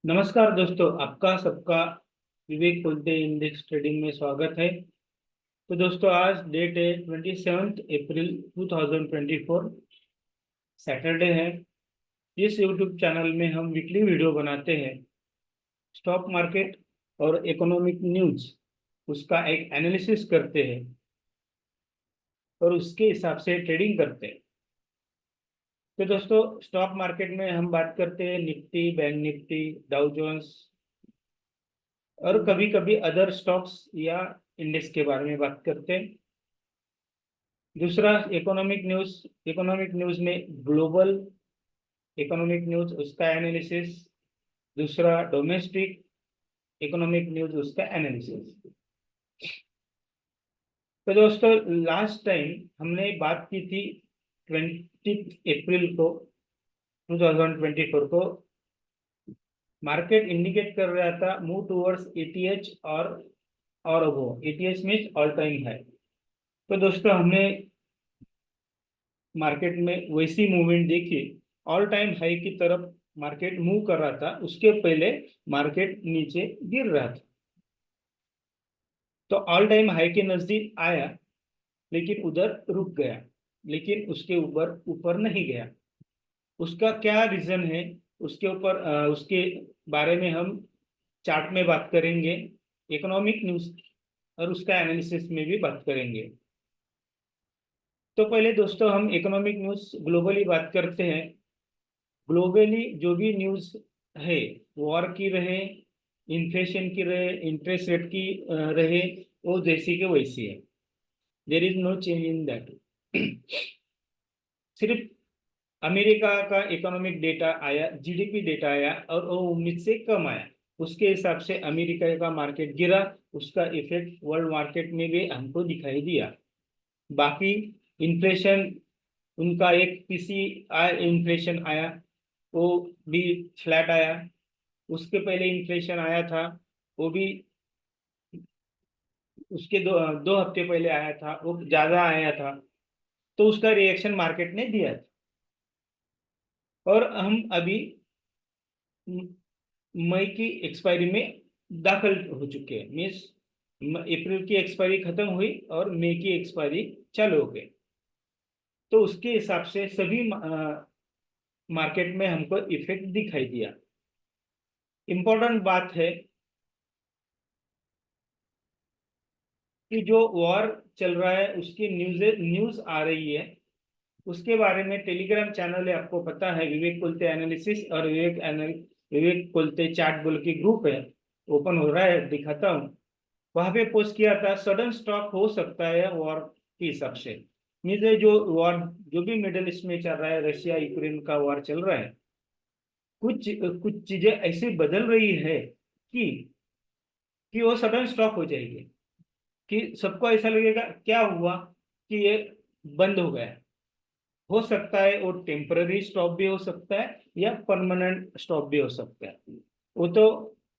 नमस्कार दोस्तों, आपका सबका विवेक बोलते इंडेक्स ट्रेडिंग में स्वागत है। तो दोस्तों, आज डेट है 27 अप्रैल 2024, सैटरडे है। इस यूट्यूब चैनल में हम वीकली वीडियो बनाते हैं। स्टॉक मार्केट और इकोनॉमिक न्यूज उसका एक एनालिसिस करते हैं और उसके हिसाब से ट्रेडिंग करते हैं। तो दोस्तों, स्टॉक मार्केट में हम बात करते हैं Nifty, bank Nifty, Dow Jones और कभी कभी अदर स्टॉक्स या इंडेक्स के बारे में बात करते हैं। दूसरा, इकोनॉमिक न्यूज में ग्लोबल इकोनॉमिक न्यूज उसका एनालिसिस। दूसरा, डोमेस्टिक इकोनॉमिक न्यूज उसका एनालिसिस। तो दोस्तों, लास्ट टाइम हमने बात की थी 20 अप्रैल को 2024 को। मार्केट इंडिकेट कर रहा था मूव टूवर्ड्स एटीएच और वो एटीएच मीन्स ऑल टाइम है। तो दोस्तों, हमने मार्केट में वैसी मूवमेंट देखी। ऑल टाइम हाई की तरफ मार्केट मूव कर रहा था, उसके पहले मार्केट नीचे गिर रहा था। तो ऑल टाइम हाई के नजदीक आया, लेकिन उधर रुक गया, लेकिन उसके ऊपर ऊपर नहीं गया। उसका क्या रीजन है, उसके बारे में हम चार्ट में बात करेंगे, इकोनॉमिक न्यूज और उसका एनालिसिस में भी बात करेंगे। तो पहले दोस्तों, हम इकोनॉमिक न्यूज ग्लोबली बात करते हैं। ग्लोबली जो भी न्यूज है, वॉर की रहे, इन्फ्लेशन की रहे, इंटरेस्ट रेट की रहे, वो जैसी के वैसी है। There is no change in that. सिर्फ अमेरिका का इकोनॉमिक डेटा आया, जीडीपी डेटा आया और वो उम्मीद से कम आया। उसके हिसाब से अमेरिका का मार्केट गिरा। उसका इफेक्ट वर्ल्ड मार्केट में भी हमको दिखाई दिया। बाकी इन्फ्लेशन, उनका एक पीसी इन्फ्लेशन आया, वो भी फ्लैट आया। उसके पहले इन्फ्लेशन आया था, वो भी उसके दो हफ्ते पहले आया था, वो ज्यादा आया था। तो उसका रिएक्शन मार्केट ने दिया था। और हम अभी मई की एक्सपायरी में दाखिल हो चुके हैं। मीन्स अप्रैल की एक्सपायरी खत्म हुई और मई की एक्सपायरी चालू हो गई। तो उसके हिसाब से सभी मार्केट में हमको इफेक्ट दिखाई दिया। इम्पोर्टेंट बात है कि जो वॉर चल रहा है उसकी न्यूज आ रही है। उसके बारे में टेलीग्राम चैनल है, आपको पता है, विवेक कुलते एनालिसिस और विवेक कुलते चैट बोल के ग्रुप है। ओपन हो रहा है, दिखाता हूँ। वहां पे पोस्ट किया था, सडन स्टॉप हो सकता है वॉर के हिसाब से। मीन्स जो वॉर, जो भी मिडल ईस्ट में चल रहा है, रशिया यूक्रेन का वॉर चल रहा है, कुछ कुछ चीजें ऐसे बदल रही है कि वो सडन स्टॉप हो जाएगी। कि सबको ऐसा लगेगा क्या हुआ, कि ये बंद हो गया। हो सकता है वो टेम्पररी स्टॉप भी हो सकता है या परमानेंट स्टॉप भी हो सकता है। वो तो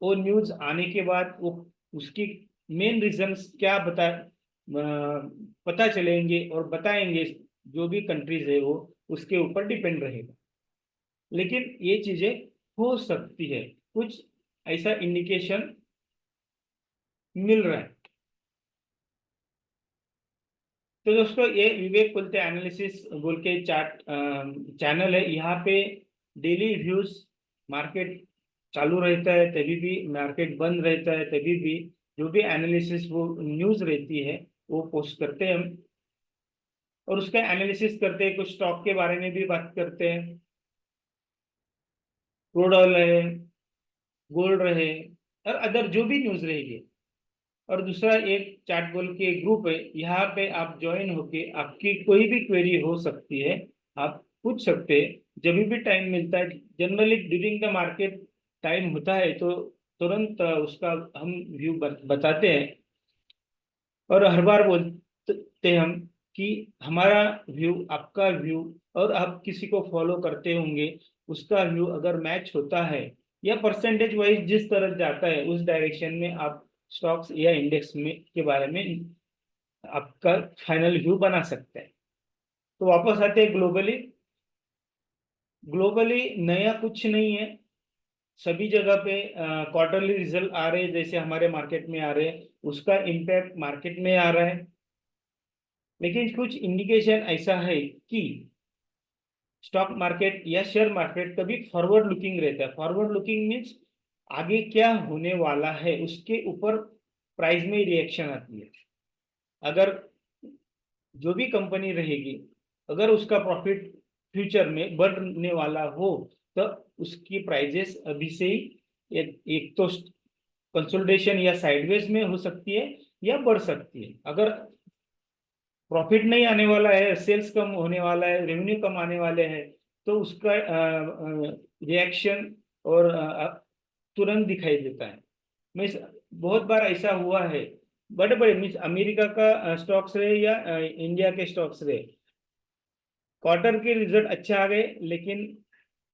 वो न्यूज आने के बाद वो उसकी मेन रीजंस क्या पता चलेंगे और बताएंगे। जो भी कंट्रीज है वो उसके ऊपर डिपेंड रहेगा। लेकिन ये चीजें हो सकती है, कुछ ऐसा इंडिकेशन मिल रहा है। तो दोस्तों, ये विवेक बोलते एनालिसिस बोल के चार्ट चैनल है। यहाँ पे डेली व्यूज, मार्केट चालू रहता है तभी भी, मार्केट बंद रहता है तभी भी, जो भी एनालिसिस वो न्यूज रहती है वो पोस्ट करते हैं हम। और उसका एनालिसिस करते हैं, कुछ स्टॉक के बारे में भी बात करते हैं। क्रूड ऑयल रहे, गोल्ड रहे और अदर जो भी न्यूज रहेगी। और दूसरा, एक चैट बोल के ग्रुप है, यहाँ पे आप ज्वाइन होके आपकी कोई भी क्वेरी हो सकती है, आप पूछ सकते हैं जब भी टाइम मिलता है। Generally during the market time होता है तो तुरंत उसका हम व्यू बताते हैं। और हर बार बोलते हैं हम कि हमारा व्यू, आपका व्यू और आप किसी को फॉलो करते होंगे, उसका व्यू अगर मैच होता है या परसेंटेज वाइज जिस तरह जाता है उस डायरेक्शन में आप स्टॉक्स या इंडेक्स में के बारे में आपका फाइनल व्यू बना सकते हैं। तो वापस आते हैं ग्लोबली। ग्लोबली नया कुछ नहीं है। सभी जगह पे क्वार्टरली रिजल्ट आ रहे हैं, जैसे हमारे मार्केट में आ रहे हैं, उसका इम्पैक्ट मार्केट में आ रहा है। लेकिन कुछ इंडिकेशन ऐसा है कि स्टॉक मार्केट या शेयर मार्केट कभी फॉरवर्ड लुकिंग रहता है। फॉरवर्ड लुकिंग मीन्स आगे क्या होने वाला है उसके ऊपर प्राइस में रिएक्शन आती है। अगर जो भी कंपनी रहेगी, अगर उसका प्रॉफिट फ्यूचर में बढ़ने वाला हो, तो उसकी प्राइजेस अभी से ही एक तो कंसोलिडेशन या साइडवेज में हो सकती है या बढ़ सकती है। अगर प्रॉफिट नहीं आने वाला है, सेल्स कम होने वाला है, रेवेन्यू कम आने वाले हैं, तो उसका रिएक्शन और तुरंत दिखाई देता है। मीन्स बहुत बार ऐसा हुआ है, बड़े बड़े मीन्स अमेरिका का स्टॉक्स रहे या इंडिया के स्टॉक्स रहे, क्वार्टर के रिजल्ट अच्छे आ गए, लेकिन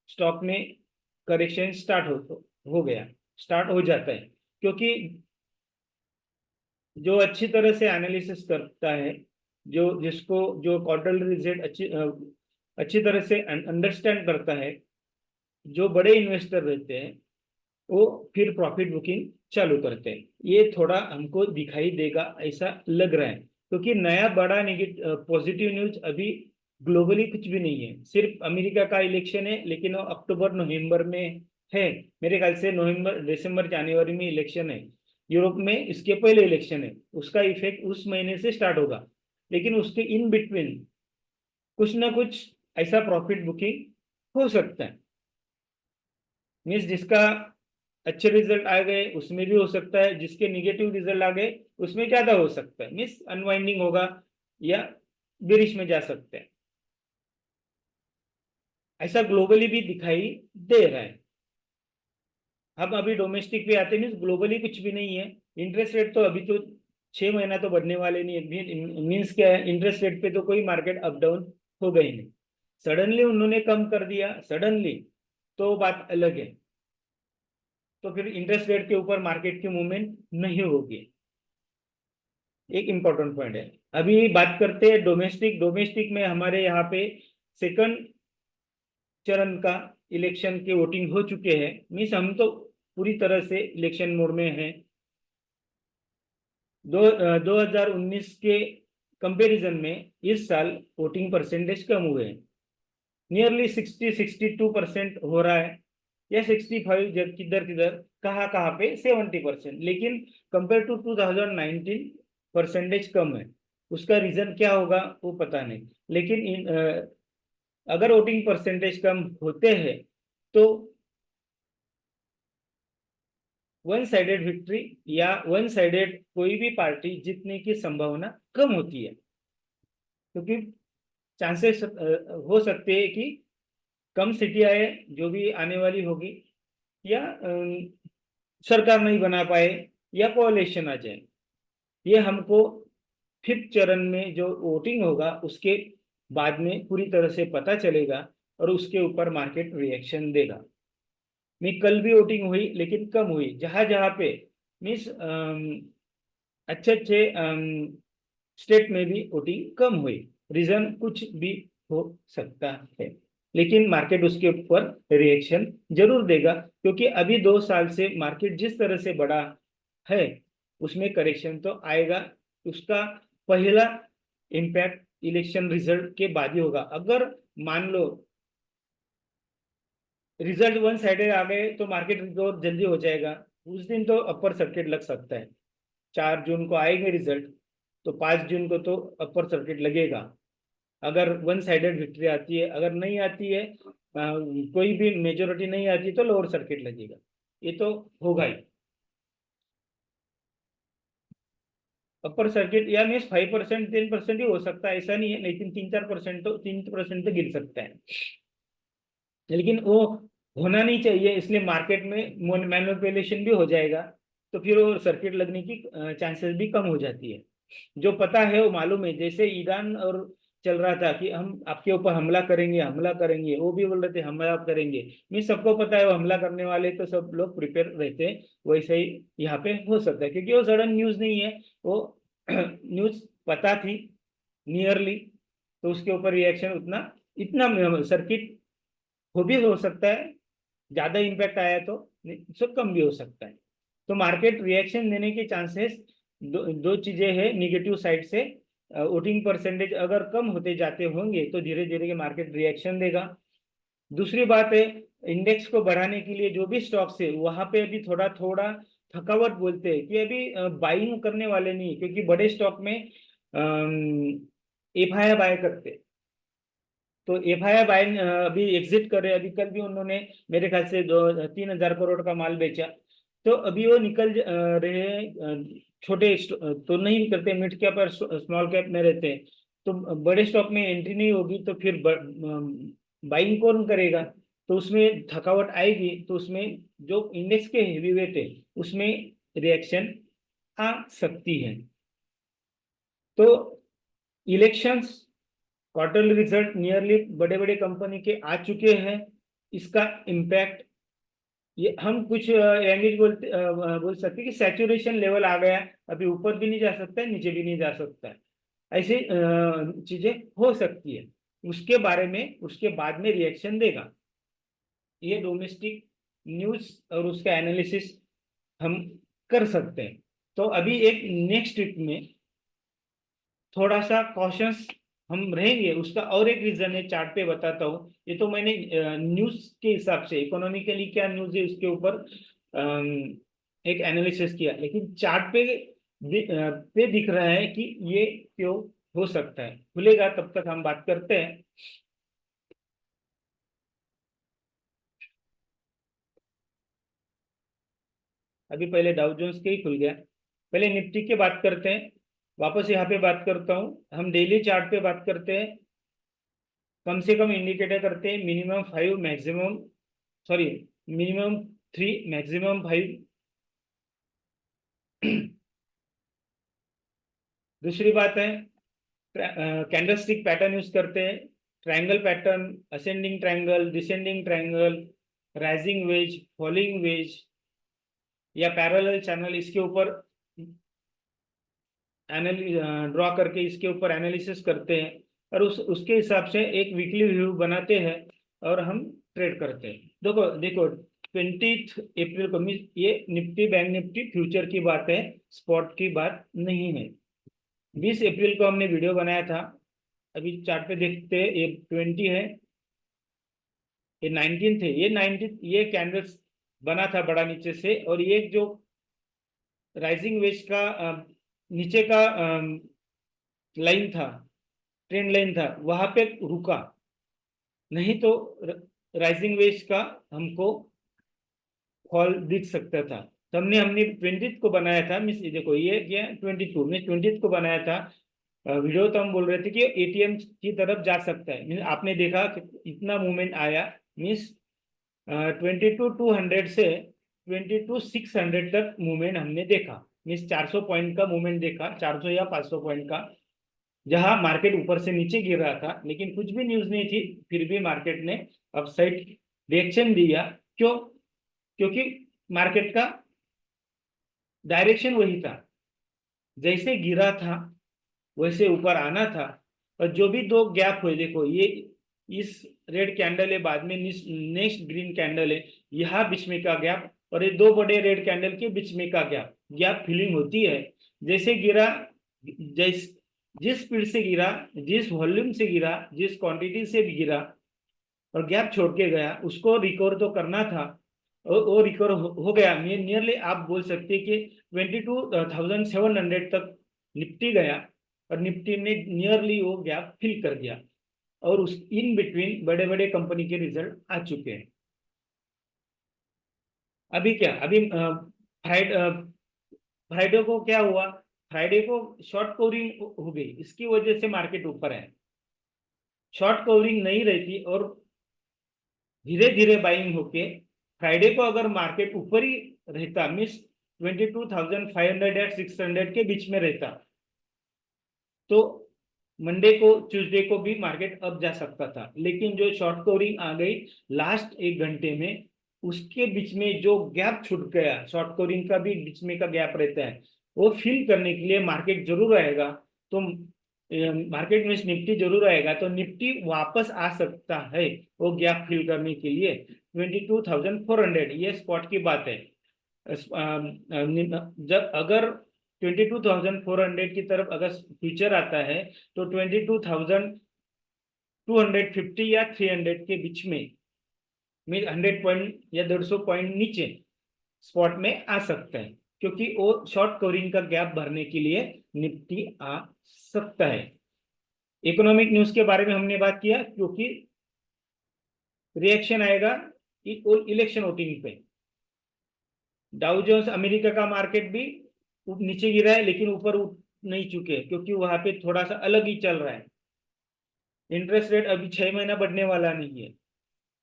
स्टॉक में करेक्शन हो गया, स्टार्ट हो जाता है। क्योंकि जो अच्छी तरह से एनालिसिस करता है, जो जिसको जो क्वार्टर रिजल्ट अच्छी तरह से अंडरस्टैंड करता है, जो बड़े इन्वेस्टर रहते हैं, वो फिर प्रॉफिट बुकिंग चालू करते हैं। ये थोड़ा हमको दिखाई देगा ऐसा लग रहा है, क्योंकि नया बड़ा नेगेटिव पॉजिटिव न्यूज अभी ग्लोबली कुछ भी नहीं है। सिर्फ अमेरिका का इलेक्शन है, लेकिन वो अक्टूबर नवंबर में है। मेरे ख्याल से नवंबर दिसंबर जनवरी में इलेक्शन है। यूरोप में इसके पहले इलेक्शन है, उसका इफेक्ट उस महीने से स्टार्ट होगा। लेकिन उसके इन बिटवीन कुछ ना कुछ ऐसा प्रॉफिट बुकिंग हो सकता है। मीन्स जिसका अच्छे रिजल्ट आ गए उसमें भी हो सकता है, जिसके निगेटिव रिजल्ट आ गए उसमें ज्यादा हो सकता है। मीन्स अनवाइंडिंग होगा या बेरिश में जा सकते हैं, ऐसा ग्लोबली भी दिखाई दे रहा है। हम अभी डोमेस्टिक पे आते मीन्स ग्लोबली कुछ भी नहीं है। इंटरेस्ट रेट तो अभी तो 6 महीना तो बढ़ने वाले नहीं है। मीन्स क्या है, इंटरेस्ट रेट पे तो कोई मार्केट अप डाउन हो गई नहीं। सडनली उन्होंने कम कर दिया सडनली, तो बात अलग है। तो फिर इंटरेस्ट रेट के ऊपर मार्केट की मूवमेंट नहीं होगी। एक इम्पोर्टेंट पॉइंट है। अभी बात करते हैं डोमेस्टिक। डोमेस्टिक में हमारे यहाँ पे सेकंड चरण का इलेक्शन के वोटिंग हो चुके हैं। मीन्स हम तो पूरी तरह से इलेक्शन मोड में हैं। 2019 के कंपैरिजन में इस साल वोटिंग परसेंटेज कम हुए हैं। नियरली 62% हो रहा है, या 65, जब किधर किधर कहाँ कहाँ पे 70%। लेकिन कंपेयर टू 2019 परसेंटेज कम है। उसका रीजन क्या होगा वो पता नहीं। लेकिन अगर वोटिंग परसेंटेज कम होते हैं, तो वन साइडेड विक्ट्री या वन साइडेड कोई भी पार्टी जीतने की संभावना कम होती है। क्योंकि चांसेस हो सकते हैं कि कम सीटें आए जो भी आने वाली होगी, या सरकार नहीं बना पाए, या कोalition आ जाए। ये हमको फिफ्थ चरण में जो वोटिंग होगा उसके बाद में पूरी तरह से पता चलेगा, और उसके ऊपर मार्केट रिएक्शन देगा। मैं कल भी वोटिंग हुई, लेकिन कम हुई जहां जहां पे मीन्स अच्छे अच्छे स्टेट में भी वोटिंग कम हुई। रीजन कुछ भी हो सकता है, लेकिन मार्केट उसके ऊपर रिएक्शन जरूर देगा। क्योंकि अभी 2 साल से मार्केट जिस तरह से बढ़ा है, उसमें करेक्शन तो आएगा। उसका पहला इम्पैक्ट इलेक्शन रिजल्ट के बाद ही होगा। अगर मान लो रिजल्ट वन साइडेड आ गए, तो मार्केट रिकवर जल्दी हो जाएगा। उस दिन तो अपर सर्किट लग सकता है। 4 जून को आएंगे रिजल्ट, तो 5 जून को तो अपर सर्किट लगेगा। अगर वन साइडेड विक्ट्री आती है, अगर नहीं आती है, कोई भी मेजोरिटी नहीं आती, तो लोअर सर्किट लगेगा। ये तो होगा ही। अपर सर्किट या मीन 5%, 10% ही हो सकता है, ऐसा नहीं है। लेकिन 3-4% तो गिर सकता है। लेकिन वो होना नहीं चाहिए, इसलिए मार्केट में मैनिपुलेशन भी हो जाएगा। तो फिर वो सर्किट लगने की चांसेस भी कम हो जाती है। जो पता है वो मालूम है। जैसे ईरान और चल रहा था कि हम आपके ऊपर हमला करेंगे, हमला करेंगे, वो भी बोल रहे थे हमला करेंगे। मैं सबको पता है वो हमला करने वाले, तो सब लोग प्रिपेयर रहते हैं। वैसे ही यहाँ पे हो सकता है, क्योंकि वो सडन न्यूज नहीं है, वो न्यूज पता थी नियरली। तो उसके ऊपर रिएक्शन उतना इतना सर्किट हो भी हो सकता है, ज्यादा इम्पैक्ट आया तो इससे कम भी हो सकता है। तो मार्केट रिएक्शन देने के चांसेस दो चीजें हैं निगेटिव साइड से। वोटिंग परसेंटेज अगर कम होते जाते होंगे तो धीरे धीरे मार्केट रिएक्शन देगा। दूसरी बात है, इंडेक्स को बढ़ाने के लिए जो भी स्टॉक्स है वहां पे अभी थोड़ा थोड़ा थकावट बोलते हैं कि अभी बाइंग करने वाले नहीं, क्योंकि बड़े स्टॉक में एफआईआई बाय करते। तो एफआईआई बाय अभी एग्जिट कर रहे हैं। अभी कल भी उन्होंने मेरे ख्याल से 3,000 करोड़ का माल बेचा। तो अभी वो निकल रहे हैं। छोटे तो नहीं करते, मिड कैप और स्मॉल कैप में रहते हैं। तो बड़े स्टॉक में एंट्री नहीं होगी तो फिर बाइंग कौन करेगा? तो उसमें थकावट आएगी, तो उसमें जो इंडेक्स के हेवी वेट है उसमें रिएक्शन आ सकती है। तो इलेक्शंस, क्वार्टरली रिजल्ट नियरली बड़े बड़े कंपनी के आ चुके हैं। इसका इम्पैक्ट ये हम कुछ लैंग्वेज बोल सकते हैं कि सैचुरेशन लेवल आ गया। अभी ऊपर भी नहीं जा सकता है, नीचे भी नहीं जा सकता है। ऐसी चीजें हो सकती है। उसके बारे में उसके बाद में रिएक्शन देगा। ये डोमेस्टिक न्यूज और उसका एनालिसिस हम कर सकते हैं। तो अभी एक नेक्स्ट वीक में थोड़ा सा कॉशंस हम रहेंगे। उसका और एक रीजन है, चार्ट पे बताता हूँ। ये तो मैंने न्यूज के हिसाब से इकोनॉमिकली क्या न्यूज है उसके ऊपर एक एनालिसिस किया, लेकिन चार्ट पे दिख रहा है कि ये क्यों हो सकता है। खुलेगा तब तक हम बात करते हैं। अभी पहले डाउ जोन्स के ही खुल गया। पहले निफ्टी की बात करते हैं। वापस यहाँ पे बात करता हूँ, हम डेली चार्ट पे बात करते हैं। कम से कम इंडिकेटर करते हैं minimum 5, maximum, sorry, minimum 3, maximum 5। दूसरी बात है, कैंडलस्टिक पैटर्न यूज करते हैं। Triangle pattern, ascending triangle, descending triangle, rising veg, falling veg या पैरेलल चैनल, इसके ऊपर ड्रॉ करके इसके ऊपर एनालिसिस करते हैं। और उसके हिसाब से एक वीकली व्यू बनाते हैं और हम ट्रेड करते हैं। देखो देखो, 20 अप्रैल को ये निफ्टी बैंक निफ्टी फ्यूचर की बात है, स्पॉट की बात नहीं है। 20 अप्रैल को हमने वीडियो बनाया था। अभी चार्ट पे देखते हैं, ये 20 है, ये 19 थे। ये 19 ये कैंडल्स बना था बड़ा नीचे से, और ये जो राइजिंग वेज का नीचे का लाइन था, ट्रेंड लाइन था, वहां पे रुका। नहीं तो राइजिंग वेज का हमको फॉल दिख सकता था। तो हमने हमने 20 को बनाया था। मिस ये देखो, ये क्या 22 में 20 को बनाया था वीडियो। तो हम बोल रहे थे कि एटीएम की तरफ जा सकता है। मीन्स आपने देखा कि इतना मूवमेंट आया। मीन्स 22,200 से 22,600 तक मूवमेंट हमने देखा। मीन्स 400 पॉइंट का मूवमेंट देखा, 400 या 500 पॉइंट का, जहां मार्केट ऊपर से नीचे गिर रहा था लेकिन कुछ भी न्यूज नहीं थी, फिर भी मार्केट ने अपसाइड रिएक्शन दिया। क्यों? क्योंकि मार्केट का डायरेक्शन वही था, जैसे गिरा था वैसे ऊपर आना था। और जो भी दो गैप हुए, देखो ये इस रेड कैंडल है, बाद में नेक्स्ट ग्रीन कैंडल है, यहाँ बीच में का गैप, और ये दो बड़े रेड कैंडल के बीच में का गैप, गैप फिलिंग होती है। जैसे गिरा, जिस स्पीड से गिरा, जिस वॉल्यूम से गिरा, जिस क्वांटिटी से भी गिरा और गैप छोड़ के गया, उसको रिकवर तो करना था। वो रिकवर हो गया। नियरली आप बोल सकते हैं कि 22,700 तक निफ्टी गया, और निफ्टी ने नियरली वो गैप फिल कर दिया। और उस इन बिटवीन बड़े बड़े कंपनी के रिजल्ट आ चुके हैं। अभी क्या, अभी फ्राइडे फ्राइडे को क्या हुआ? फ्राइडे को शॉर्ट कवरिंग हो गई, इसकी वजह से मार्केट ऊपर है। शॉर्ट कवरिंग नहीं रहती और धीरे धीरे बाइंग होके फ्राइडे को अगर मार्केट ऊपर ही रहता, मीन्स 22,500 या 600 के बीच में रहता, तो मंडे को ट्यूसडे को भी मार्केट अप जा सकता था। लेकिन जो शॉर्ट कवरिंग आ गई लास्ट 1 घंटे में, उसके बीच में जो गैप छूट गया, शॉर्ट कवरिंग का भी बीच में का गैप रहता है, वो फिल करने के लिए मार्केट जरूर आएगा। तो मार्केट में निफ्टी जरूर आएगा, तो निफ्टी वापस आ सकता है वो गैप फिल करने के लिए 22,400, ये स्पॉट की बात है। जब अगर 22,400 की तरफ अगर फ्यूचर आता है, तो 22,250 या 300 के बीच में 100 पॉइंट या 150 पॉइंट नीचे स्पॉट में आ सकता है, क्योंकि वो शॉर्ट कवरिंग का गैप भरने के लिए निफ्टी आ सकता है। इकोनॉमिक न्यूज के बारे में हमने बात किया, क्योंकि रिएक्शन आएगा इलेक्शन वोटिंग पे। डाउ जोन्स अमेरिका का मार्केट भी नीचे गिरा है, लेकिन ऊपर उठ नहीं चुके, क्योंकि वहां पे थोड़ा सा अलग ही चल रहा है। इंटरेस्ट रेट अभी 6 महीना बढ़ने वाला नहीं है।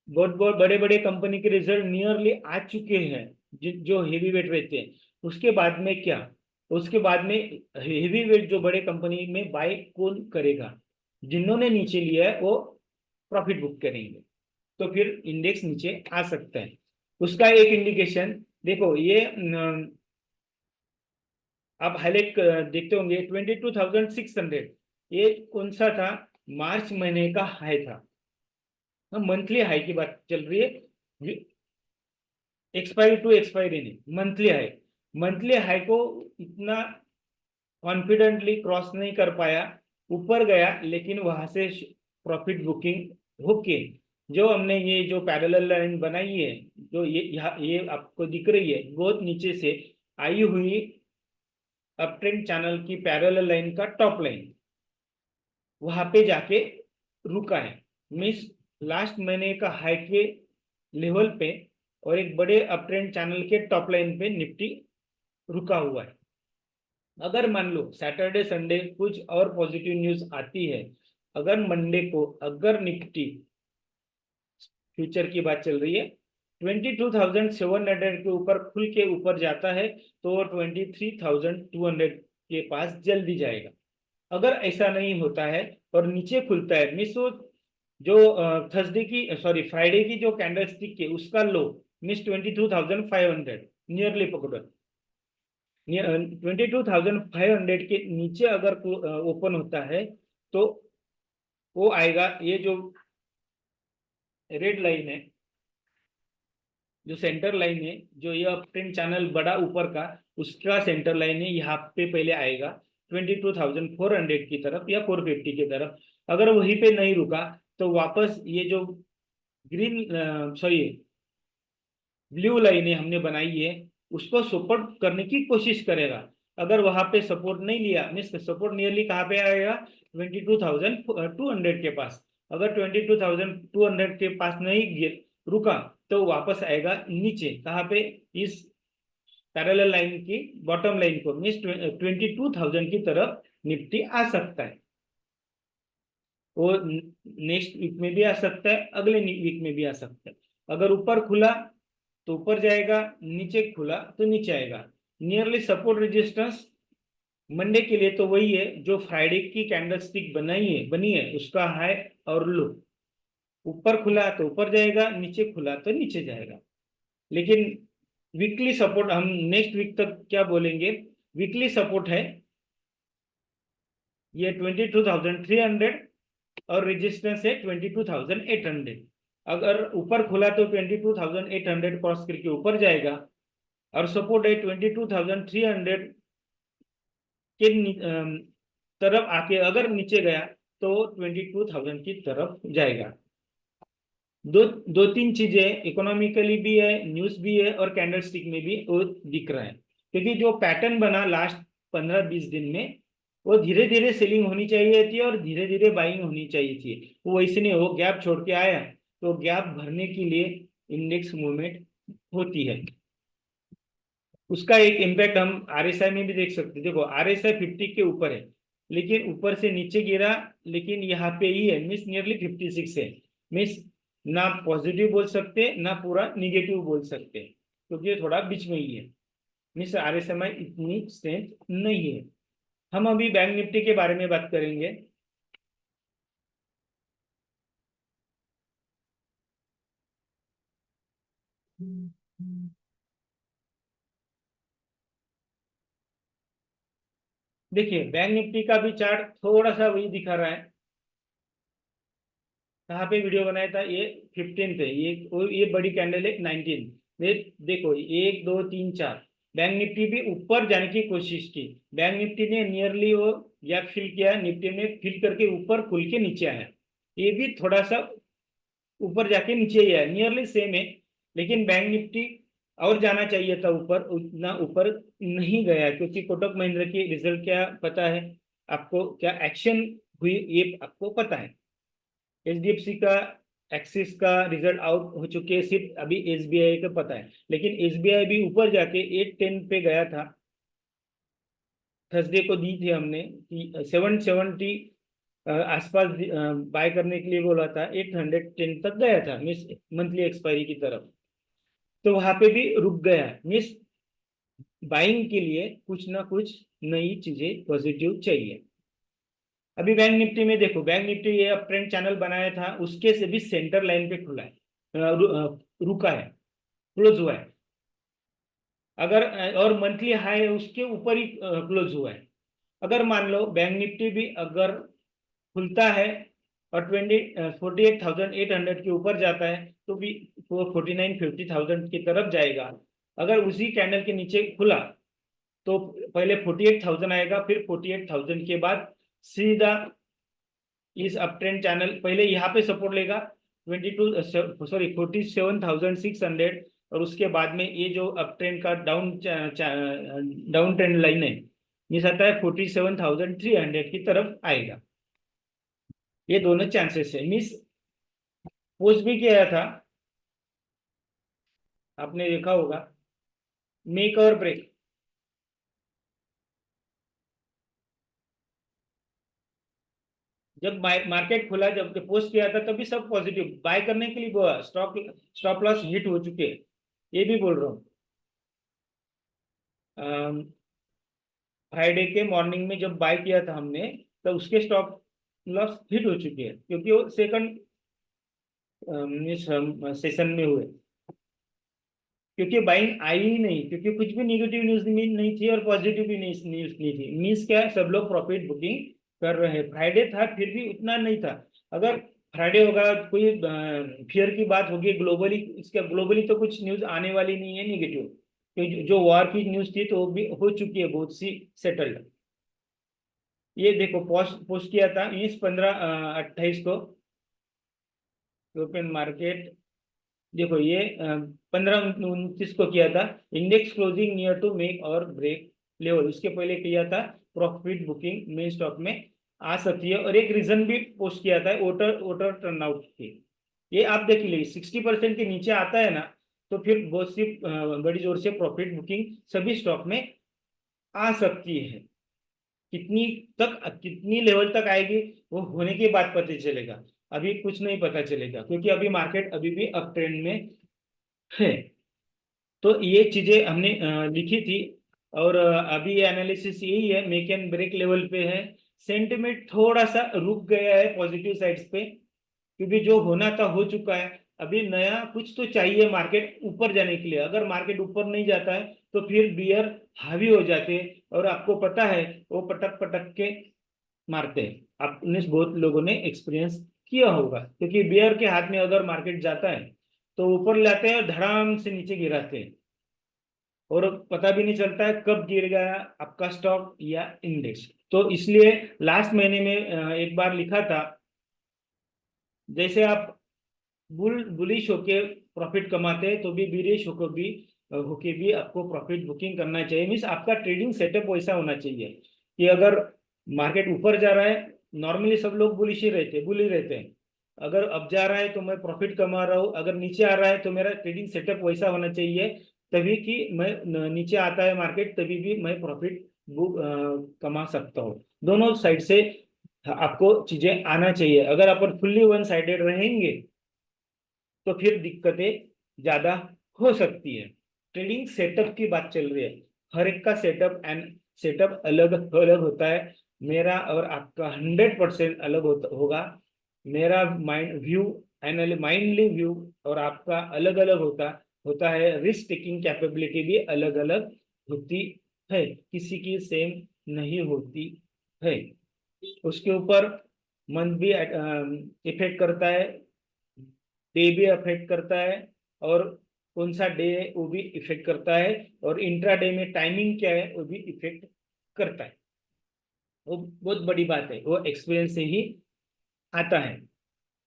बहुत बहुत बड़े बड़े कंपनी के रिजल्ट नियरली आ चुके हैं, जो हेवी वेट रहते हैं। उसके बाद में क्या, उसके बाद में हेवी वेट जो बड़े कंपनी में बाय कौन करेगा? जिन्होंने नीचे लिया है वो प्रॉफिट बुक करेंगे, तो फिर इंडेक्स नीचे आ सकता है। उसका एक इंडिकेशन देखो, ये आप हाईलाइट देखते होंगे 22,600, ये कौन सा था? मार्च महीने का हाई था। मंथली हाई की बात चल रही है, एक्सपायरी टू एक्सपायरी नहीं, मंथली हाई। मंथली हाई को इतना कॉन्फिडेंटली क्रॉस नहीं कर पाया, ऊपर गया, लेकिन वहां से प्रॉफिट बुकिंग होके जो हमने ये जो पैरेलल लाइन बनाई है, जो ये आपको दिख रही है, बहुत नीचे से आई हुई अप ट्रेंड चैनल की पैरेलल लाइन का टॉप लाइन वहां पे जाके रुका है। मीन्स लास्ट महीने का हाई के लेवल पे और एक बड़े अप ट्रेंड चैनल के टॉप लाइन पे निफ्टी रुका हुआ है। अगर मान लो सैटरडे संडे कुछ और पॉजिटिव न्यूज आती है, अगर मंडे को अगर निफ्टी, फ्यूचर की बात चल रही है, 22,700 के ऊपर खुल के ऊपर जाता है, तो 23,200 के पास जल्दी जाएगा। अगर ऐसा नहीं होता है और नीचे खुलता है, मिस वो जो थर्सडे की सॉरी फ्राइडे की जो कैंडल स्टिक के उसका लो, मिस 22,500 नियरली पकड़ो, 22,500 के नीचे अगर ओपन होता है, तो वो आएगा, ये जो रेड लाइन है, जो सेंटर लाइन है, जो ये अपट्रेंड चैनल बड़ा ऊपर का, उसका सेंटर लाइन है, यहाँ पे पहले आएगा 22,400 की तरफ या 450 की तरफ। अगर वहीं पे नहीं रुका, तो वापस ये जो ग्रीन सॉरी ब्लू लाइनें हमने बनाई है, उसको सपोर्ट करने की कोशिश करेगा। अगर वहां पे सपोर्ट नहीं लिया, मीन्स सपोर्ट नियरली कहाँ पे आएगा? 22,200 के पास। अगर 22,200 के पास नहीं रुका, तो वापस आएगा नीचे कहाँ पे? इस पैरेलल लाइन की बॉटम लाइन को, मीन्स 22,000 की तरफ निफ्टी आ सकता है। वो नेक्स्ट वीक में भी आ सकता है, अगले वीक में भी आ सकता है। अगर ऊपर खुला तो ऊपर जाएगा, नीचे खुला तो नीचे आएगा। नियरली सपोर्ट रेजिस्टेंस मंडे के लिए तो वही है जो फ्राइडे की कैंडल स्टिक बनी है उसका हाई और लो। ऊपर खुला तो ऊपर जाएगा, नीचे खुला तो नीचे जाएगा। लेकिन वीकली सपोर्ट हम नेक्स्ट वीक तक क्या बोलेंगे, वीकली सपोर्ट है ये 22,300 और रेजिस्टेंस है 22,800। अगर ऊपर खुला तो 22,800 क्रॉस करके ऊपर जाएगा, और सपोर्ट है 22,300 के तरफ आके अगर नीचे गया, तो 22,000 की तरफ जाएगा। दो दो तीन चीजें इकोनॉमिकली भी है, न्यूज भी है, और कैंडल स्टिक में भी वो दिख रहा है। क्योंकि जो पैटर्न बना लास्ट 15-20 दिन में, वो धीरे धीरे सेलिंग होनी चाहिए थी और धीरे धीरे बाइंग होनी चाहिए थी, वो वैसे नहीं, वो गैप छोड़ के आया, तो गैप भरने के लिए इंडेक्स मूवमेंट होती है। उसका एक इम्पैक्ट हम आरएसआई में भी देख सकते हैं। देखो आरएसआई 50 के ऊपर है, लेकिन ऊपर से नीचे गिरा, लेकिन यहाँ पे ही है, मिस नियरली 56 है। मिस ना पॉजिटिव बोल सकते ना पूरा निगेटिव बोल सकते, क्योंकि ये थोड़ा बीच में ही है। मिस आरएसएमआई इतनी स्ट्रेंथ नहीं है। हम अभी बैंक निफ्टी के बारे में बात करेंगे। देखिए बैंक निफ्टी का भी चार्ट थोड़ा सा वही दिखा रहा है। कहाँ पे वीडियो बनाया था ये? 15 पे। ये बड़ी कैंडल है 19। देखो 1 2 3 4, बैंक निफ्टी भी ऊपर जाने की कोशिश की। बैंक निफ्टी ने नियरली वो गैप फिल किया, निफ्टी ने फिल करके ऊपर खुल के नीचे आया। ये भी थोड़ा सा ऊपर जाके नीचे ही है, नियरली सेम है। लेकिन बैंक निफ्टी और जाना चाहिए था ऊपर, उतना ऊपर नहीं गया, क्योंकि कोटक महिंद्रा की रिजल्ट क्या पता है आपको, क्या एक्शन हुई ये आपको पता है। एचडीएफसी का, एक्सिस का रिजल्ट आउट हो चुके हैं, सिर्फ अभी एसबीआई का पता है। लेकिन एसबीआई भी ऊपर जाके 810 पे गया था, थर्सडे को दी थी हमने कि 770 आसपास बाय करने के लिए बोला था। 810 तक गया था मिस मंथली एक्सपायरी की तरफ, तो वहां पे भी रुक गया। मिस बाइंग के लिए कुछ ना कुछ नई चीजें पॉजिटिव चाहिए। अभी बैंक निफ्टी में देखो, बैंक निफ्टी ये अप ट्रेंड चैनल बनाया था, उसके से भी सेंटर लाइन पे खुला है, रुका है, क्लोज हुआ है। अगर और मंथली हाई है उसके ऊपर ही क्लोज हुआ है। अगर मान लो बैंक निफ्टी भी अगर खुलता है और 48,800 के ऊपर जाता है, तो भी वो 49-50,000 की तरफ जाएगा। अगर उसी कैंडल के नीचे खुला तो पहले 48,000 आएगा, फिर 48,000 के बाद सीधा इस अप ट्रेंड चैनल पहले यहाँ पे सपोर्ट लेगा 47,600, और उसके बाद में ये जो अप ट्रेंड का डाउन ट्रेंड लाइन है, ये आता है 47,300 की तरफ आएगा। ये दोनों चांसेस है। मिस पोस्ट भी किया था, आपने देखा होगा, मेक और ब्रेक। जब मार्केट खुला, जब पोस्ट किया था, तभी सब पॉजिटिव बाय करने के लिए बोला, स्टॉप स्टॉप लॉस हिट हो चुके हैं, ये भी बोल रहा हूँ। फ्राइडे के मॉर्निंग में जब बाय किया था हमने, तो उसके स्टॉप लॉस हिट हो चुके हैं, क्योंकि वो सेकंड सेशन में हुए, क्योंकि बाइंग आई ही नहीं, क्योंकि कुछ भी नेगेटिव न्यूज नहीं थी और पॉजिटिव भी न्यूज नहीं थी। मीन्स क्या है, सब लोग प्रॉफिट बुकिंग कर रहे हैं। फ्राइडे था फिर भी उतना नहीं था। अगर फ्राइडे होगा, कोई फियर की बात होगी ग्लोबली, इसका ग्लोबली तो कुछ न्यूज आने वाली नहीं है नेगेटिव, तो जो वॉर की न्यूज थी तो वो भी हो चुकी है बहुत सी सेटल्ड। ये देखो पोस्ट पोस्ट किया था 20/15/28 को, यूरोपियन मार्केट। देखो ये 15/29 को किया था, index closing near to make और ब्रेक लेवल, उसके पहले किया था प्रॉफिट बुकिंग मेन स्टॉक में आ सकती है। और एक रीजन भी पोस्ट किया था, वोटर वोटर टर्नआउट के। ये आप देख लीजिए 60% के नीचे आता है ना, तो फिर बहुत सी बड़ी जोर से प्रॉफिट बुकिंग सभी स्टॉक में आ सकती है। कितनी तक, कितनी लेवल तक आएगी, वो होने के बाद पता चलेगा, अभी कुछ नहीं पता चलेगा, क्योंकि अभी मार्केट अभी भी अप ट्रेंड में है। तो ये चीजें हमने लिखी थी। और अभी एनालिसिस यही है, मेक एंड ब्रेक लेवल पे है। सेंटिमेंट थोड़ा सा रुक गया है पॉजिटिव साइड्स पे, क्योंकि जो होना था हो चुका है। अभी नया कुछ तो चाहिए मार्केट ऊपर जाने के लिए। अगर मार्केट ऊपर नहीं जाता है तो फिर बियर हावी हो जाते हैं, और आपको पता है वो पटक पटक के मारते हैं। आपने बहुत लोगों ने एक्सपीरियंस किया होगा, क्योंकि बियर के हाथ में अगर मार्केट जाता है तो ऊपर लाते हैं और धड़ाम से नीचे गिराते हैं, और पता भी नहीं चलता है कब गिर गया आपका स्टॉक या इंडेक्स। तो इसलिए लास्ट महीने में एक बार लिखा था, जैसे आप बुलिश होके प्रॉफिट कमाते हैं, तो भी बीरिश होके भी आपको प्रॉफिट बुकिंग करना चाहिए। मीन्स आपका ट्रेडिंग सेटअप वैसा होना चाहिए कि अगर मार्केट ऊपर जा रहा है, नॉर्मली सब लोग बुलिश ही रहते हैं, बुल ही रहते हैं। अगर अब जा रहा है तो मैं प्रॉफिट कमा रहा हूँ, अगर नीचे आ रहा है तो मेरा ट्रेडिंग सेटअप वैसा होना चाहिए, तभी कि मैं नीचे आता है मार्केट तभी भी मैं प्रॉफिट कमा सकता हूँ। दोनों साइड से आपको चीजें आना चाहिए। अगर अपन फुल्ली वन साइडेड रहेंगे तो फिर दिक्कतें ज्यादा हो सकती है। ट्रेडिंग सेटअप की बात चल रही है, हर एक का सेटअप अलग अलग होता है। मेरा और आपका 100% अलग होगा। मेरा माइंड व्यू, माइंडली व्यू और आपका अलग अलग होता है। रिस्क टेकिंग कैपेबिलिटी भी अलग अलग होती है। किसी की सेम नहीं होती है। उसके ऊपर मंथ भी इफेक्ट करता है, डे भी अफेक्ट करता है, और कौन सा डे है वो भी इफेक्ट करता है, और इंट्रा डे में टाइमिंग क्या है वो भी इफेक्ट करता है। वो बहुत बड़ी बात है, वो एक्सपीरियंस से ही आता है।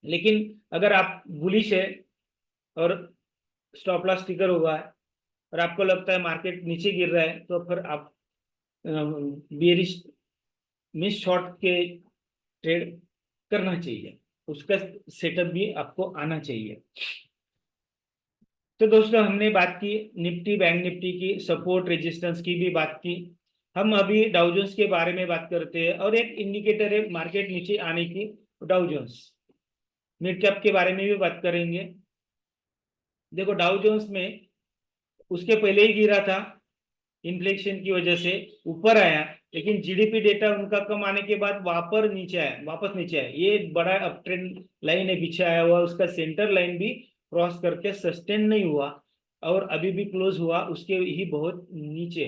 लेकिन अगर आप बुलिश है और स्टॉप लॉस ट्रिगर हुआ है और आपको लगता है मार्केट नीचे गिर रहा है, तो फिर आप बियरिश मिस शॉर्ट के ट्रेड करना चाहिए, उसका सेटअप भी आपको आना चाहिए। तो दोस्तों हमने बात की निफ्टी बैंक निफ्टी की सपोर्ट रेजिस्टेंस की भी बात की। हम अभी डाउ जोन्स के बारे में बात करते हैं, और एक इंडिकेटर है मार्केट नीचे आने की, डाउ जोन्स। मिड कैप के बारे में भी बात करेंगे। देखो डाउ जोन्स में उसके पहले ही गिरा था, इन्फ्लेशन की वजह से ऊपर आया, लेकिन जीडीपी डेटा उनका कम आने के बाद वापस नीचे आया। ये बड़ा अप ट्रेंड लाइन है पीछे आया हुआ, उसका सेंटर लाइन भी क्रॉस करके सस्टेन नहीं हुआ, और अभी भी क्लोज हुआ उसके ही बहुत नीचे।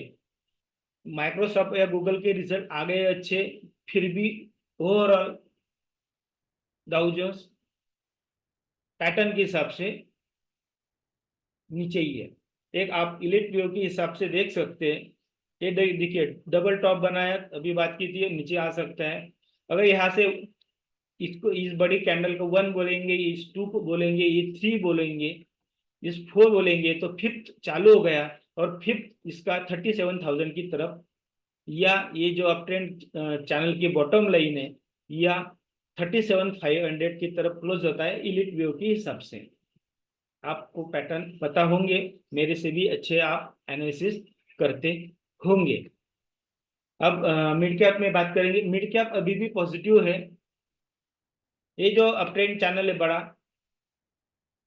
माइक्रोसॉफ्ट या गूगल के रिजल्ट आ गए अच्छे, फिर भी ओवरऑल डाउ जोन्स पैटर्न के हिसाब से नीचे ही है। एक आप इलिट व्यू के हिसाब से देख सकते हैं, ये देखिए डबल टॉप बनाया, अभी बात की थी नीचे आ सकता है। अगर यहाँ से इसको, इस बड़ी कैंडल को 1 बोलेंगे, इस 2 को बोलेंगे, ये 3 बोलेंगे, इस 4 बोलेंगे, तो फिफ्थ चालू हो गया, और फिफ्थ इसका 37,000 की तरफ, या ये जो अप ट्रेंड चैनल की बॉटम लाइन है, या 37,500 की तरफ क्लोज होता है इलिट व्यू के हिसाब से। आपको पैटर्न पता होंगे, मेरे से भी अच्छे आप एनालिसिस करते होंगे। अब मिड कैप में बात करेंगे। मिड कैप अभी भी पॉजिटिव है। ये जो अपट्रेंड चैनल है बड़ा,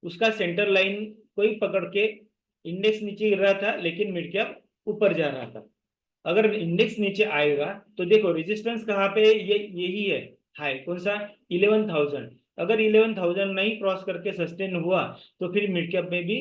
उसका सेंटर लाइन कोई पकड़ के, इंडेक्स नीचे गिर रहा था लेकिन मिड कैप ऊपर जा रहा था। अगर इंडेक्स नीचे आएगा तो देखो रेजिस्टेंस कहाँ पे, ये यही है हाई, कौन सा, 11,000। अगर 11,000 नहीं क्रॉस करके सस्टेन हुआ, तो फिर मिड कैप में भी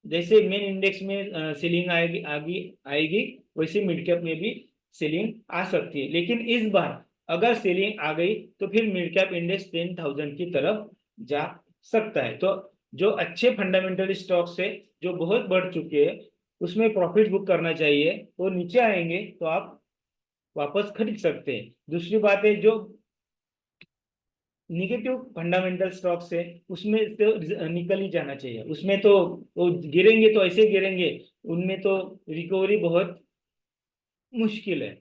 जैसे मेन इंडेक्स में सेलिंग आएगी आगे आएगी, वैसे मिड कैप में भी सेलिंग आ सकती है। लेकिन इस बार अगर सेलिंग आ गई तो फिर मिड कैप इंडेक्स 10,000 की तरफ जा सकता है। तो जो अच्छे फंडामेंटल स्टॉक्स है, जो बहुत बढ़ चुके हैं, उसमें प्रॉफिट बुक करना चाहिए। वो नीचे आएंगे तो आप वापस खरीद सकते हैं। दूसरी बात है, जो निगेटिव फंडामेंटल स्टॉक्स है, उसमें तो निकल ही जाना चाहिए। उसमें तो वो गिरेंगे तो ऐसे गिरेंगे, उनमें तो रिकवरी बहुत मुश्किल है।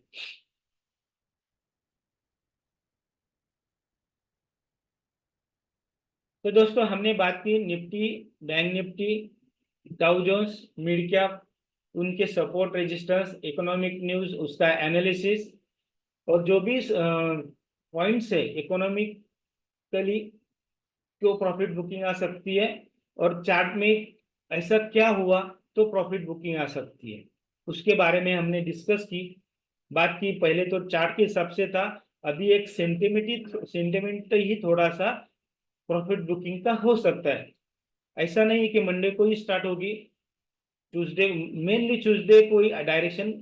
तो दोस्तों हमने बात की Nifty, bank Nifty, Dow Jones, mid cap, उनके सपोर्ट रेजिस्टेंस, इकोनॉमिक न्यूज, उसका एनालिसिस, और जो भी पॉइंट्स है इकोनॉमिकली क्यों प्रॉफिट बुकिंग आ सकती है, और चार्ट में ऐसा क्या हुआ तो प्रॉफिट बुकिंग आ सकती है, उसके बारे में हमने डिस्कस की, बात की। पहले तो चार्ट के हिसाब से था, अभी एक सेंटिमेंट ही थोड़ा सा प्रॉफिट बुकिंग का हो सकता है। ऐसा नहीं है कि मंडे को ही स्टार्ट होगी, ट्यूसडे, मेनली ट्यूसडे कोई डायरेक्शन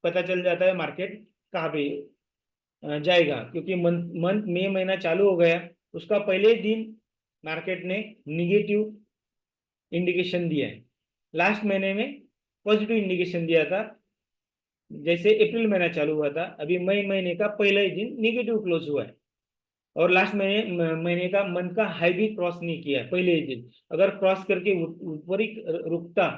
पता चल जाता है मार्केट कहाँ पे जाएगा, क्योंकि मंथ मंथ मई महीना चालू हो गया, उसका पहले दिन मार्केट ने निगेटिव इंडिकेशन दिया है। लास्ट महीने में पॉजिटिव इंडिकेशन दिया था, जैसे अप्रैल महीना चालू हुआ था, अभी मई महीने का पहला ही दिन निगेटिव क्लोज हुआ है, और लास्ट महीने का मंथ का हाई भी क्रॉस नहीं किया है पहले ही दिन। अगर क्रॉस करके ऊपर ही रुकता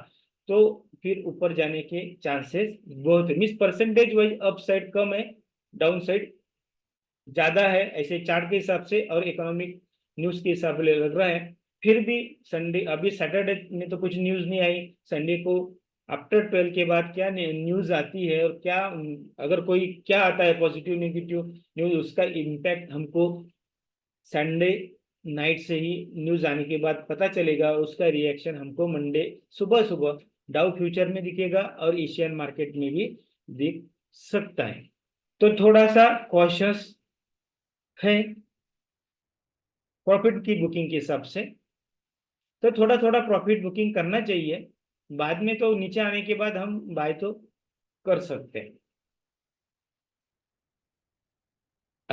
तो फिर ऊपर जाने के चांसेस बहुत है। Means percentage wise up side कम है, डाउन साइड ज्यादा है, ऐसे चार्ट के हिसाब से और इकोनॉमिक न्यूज के हिसाब से लग रहा है। फिर भी संडे, अभी सैटरडे में तो कुछ न्यूज नहीं आई, संडे को आफ्टर 12 के बाद क्या न्यूज आती है, और क्या अगर कोई क्या आता है पॉजिटिव नेगेटिव न्यूज, उसका इम्पैक्ट हमको संडे नाइट से ही न्यूज आने के बाद पता चलेगा। उसका रिएक्शन हमको मंडे सुबह सुबह डाउ फ्यूचर में दिखेगा और एशियन मार्केट में भी दिख सकता है। तो थोड़ा सा कॉशियस है प्रॉफिट की बुकिंग के हिसाब से, तो थोड़ा थोड़ा प्रॉफिट बुकिंग करना चाहिए। बाद में तो नीचे आने के बाद हम बाय तो कर सकते हैं।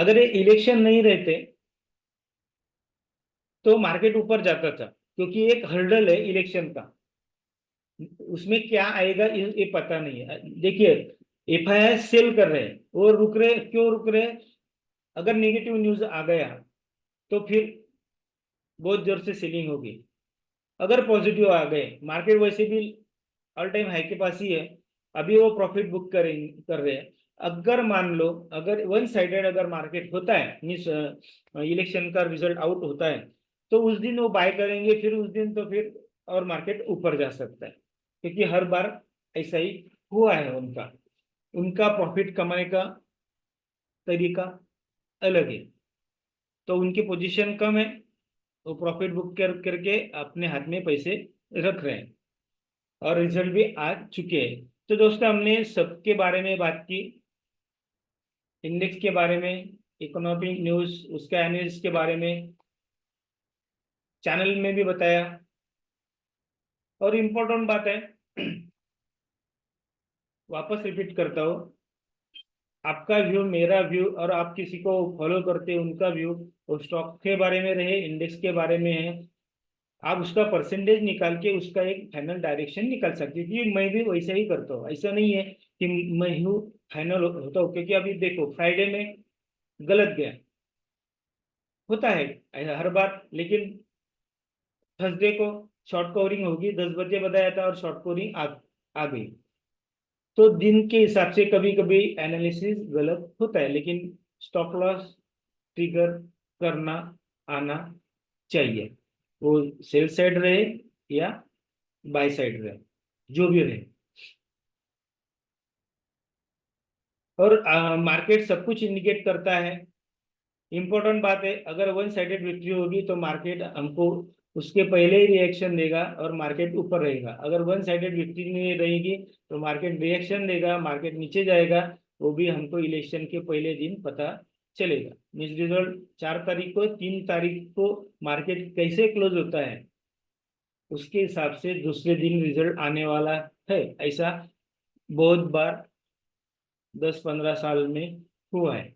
अगर ये इलेक्शन नहीं रहते तो मार्केट ऊपर जाता था, क्योंकि एक हर्डल है इलेक्शन का, उसमें क्या आएगा ये पता नहीं है। देखिए, एफआईआर सेल कर रहे हैं, वो रुक रहे, क्यों रुक रहे? अगर नेगेटिव न्यूज आ गया तो फिर बहुत जोर से सेलिंग होगी। अगर पॉजिटिव आ गए, मार्केट वैसे भी ऑल टाइम हाई के पास ही है, अभी वो प्रॉफिट बुक कर रहे हैं। अगर मान लो, अगर वन साइडेड अगर मार्केट होता है, मीन्स इलेक्शन का रिजल्ट आउट होता है, तो उस दिन वो बाय करेंगे, फिर उस दिन तो फिर और मार्केट ऊपर जा सकता है, क्योंकि हर बार ऐसा ही हुआ है उनका। उनका प्रॉफिट कमाने का तरीका अलग है, तो उनकी पोजीशन कम है, वो प्रॉफिट बुक करके अपने हाथ में पैसे रख रहे हैं, और रिजल्ट भी आ चुके हैं। तो दोस्तों, हमने सबके बारे में बात की, इंडेक्स के बारे में, इकोनॉमिक न्यूज उसका एनालिसिस के बारे में चैनल में भी बताया। और इम्पोर्टेंट बात है, वापस रिपीट करता हूँ, आपका व्यू मेरा व्यू, और आप किसी को फॉलो करते हैं उनका व्यू, वो स्टॉक के बारे में रहे, इंडेक्स के बारे में है, आप उसका परसेंटेज निकाल के उसका एक फाइनल डायरेक्शन निकाल सकते हैं। क्योंकि मैं भी वैसा ही करता हूँ, ऐसा नहीं है कि मैं हूँ फाइनल होता हूँ, क्योंकि अभी देखो फ्राइडे में गलत गया, होता है ऐसा हर बार, लेकिन थर्सडे को शॉर्ट कवरिंग होगी, 10 बजे बताया था और शॉर्ट कवरिंग आ गई। तो दिन के हिसाब से कभी कभी एनालिसिस गलत होता है, लेकिन स्टॉप लॉस ट्रिगर करना आना चाहिए, वो सेल साइड रहे या बाय साइड रहे, जो भी रहे। और मार्केट सब कुछ इंडिकेट करता है। इंपॉर्टेंट बात है, अगर वन साइडेड विक्ट्री होगी तो मार्केट हमको उसके पहले ही रिएक्शन देगा और मार्केट ऊपर रहेगा। अगर वन साइडेड विक्ट्री नहीं रहेगी तो मार्केट रिएक्शन देगा, मार्केट नीचे जाएगा, वो भी हमको इलेक्शन के पहले दिन पता चलेगा। मीन्स रिजल्ट 4 तारीख को, 3 तारीख को मार्केट कैसे क्लोज होता है उसके हिसाब से दूसरे दिन रिजल्ट आने वाला है। ऐसा बहुत बार 10-15 साल में हुआ है।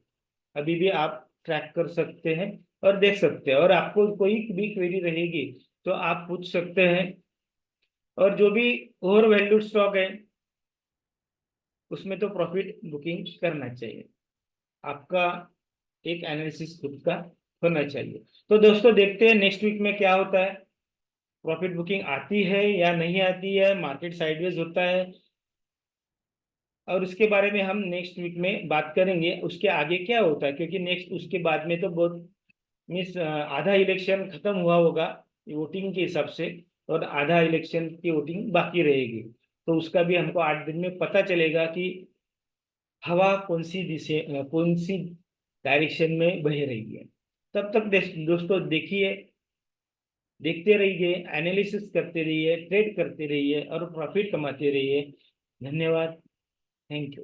अभी भी आप ट्रैक कर सकते हैं और देख सकते हैं, और आपको कोई भी क्वेरी रहेगी तो आप पूछ सकते हैं। और जो भी ओवर वैल्यूड स्टॉक है उसमें तो प्रॉफिट बुकिंग करना चाहिए, आपका एक एनालिसिस खुद का होना चाहिए। तो दोस्तों, देखते हैं नेक्स्ट वीक में क्या होता है, प्रॉफिट बुकिंग आती है या नहीं आती है, मार्केट साइडवेज होता है, और उसके बारे में हम नेक्स्ट वीक में बात करेंगे। उसके आगे क्या होता है, क्योंकि नेक्स्ट उसके बाद में तो बहुत मीन्स आधा इलेक्शन खत्म हुआ होगा वोटिंग के हिसाब से, और आधा इलेक्शन की वोटिंग बाकी रहेगी। तो उसका भी हमको 8 दिन में पता चलेगा कि हवा कौन सी डायरेक्शन में बह रही है। तब तक दोस्तों देखिए, देखते रहिए, एनालिसिस करते रहिए, ट्रेड करते रहिए और प्रॉफिट कमाते रहिए। धन्यवाद। Thank you.